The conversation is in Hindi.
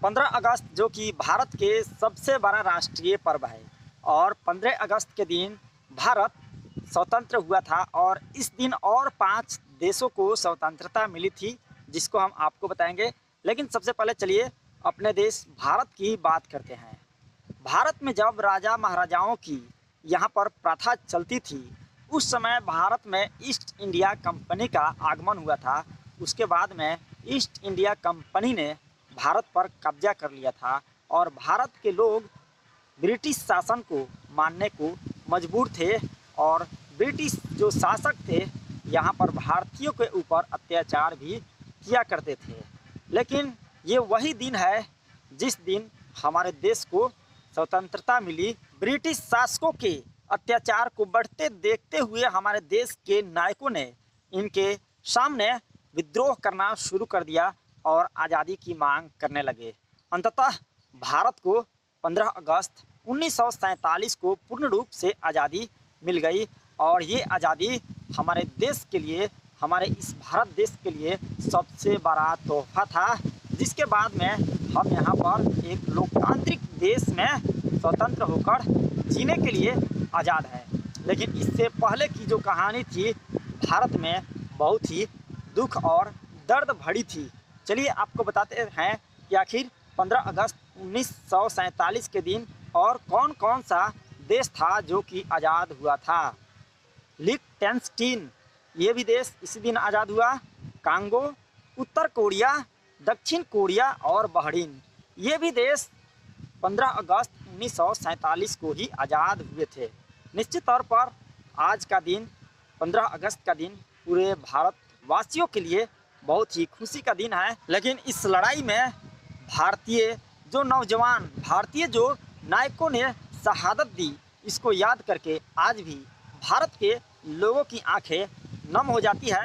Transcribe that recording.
15 अगस्त जो कि भारत के सबसे बड़ा राष्ट्रीय पर्व है और 15 अगस्त के दिन भारत स्वतंत्र हुआ था और इस दिन और 5 देशों को स्वतंत्रता मिली थी जिसको हम आपको बताएंगे। लेकिन सबसे पहले चलिए अपने देश भारत की बात करते हैं। भारत में जब राजा महाराजाओं की यहाँ पर प्रथा चलती थी उस समय भारत में ईस्ट इंडिया कंपनी का आगमन हुआ था। उसके बाद में ईस्ट इंडिया कंपनी ने भारत पर कब्जा कर लिया था और भारत के लोग ब्रिटिश शासन को मानने को मजबूर थे और ब्रिटिश जो शासक थे यहाँ पर भारतीयों के ऊपर अत्याचार भी किया करते थे। लेकिन ये वही दिन है जिस दिन हमारे देश को स्वतंत्रता मिली। ब्रिटिश शासकों के अत्याचार को बढ़ते देखते हुए हमारे देश के नायकों ने इनके सामने विद्रोह करना शुरू कर दिया और आज़ादी की मांग करने लगे। अंततः भारत को 15 अगस्त 1947 को पूर्ण रूप से आज़ादी मिल गई और ये आज़ादी हमारे देश के लिए, हमारे इस भारत देश के लिए सबसे बड़ा तोहफा था, जिसके बाद में हम यहाँ पर एक लोकतांत्रिक देश में स्वतंत्र होकर जीने के लिए आज़ाद हैं। लेकिन इससे पहले की जो कहानी थी भारत में बहुत ही दुख और दर्द भरी थी। चलिए आपको बताते हैं कि आखिर 15 अगस्त 1947 के दिन और कौन कौन सा देश था जो कि आज़ाद हुआ था। लिechtenstein ये भी देश इसी दिन आज़ाद हुआ। कांगो, उत्तर कोरिया, दक्षिण कोरिया और बहरीन ये भी देश 15 अगस्त 1947 को ही आज़ाद हुए थे। निश्चित तौर पर आज का दिन 15 अगस्त का दिन पूरे भारतवासियों के लिए बहुत ही खुशी का दिन है। लेकिन इस लड़ाई में भारतीय जो नौजवान, भारतीय जो नायकों ने शहादत दी, इसको याद करके आज भी भारत के लोगों की आंखें नम हो जाती है।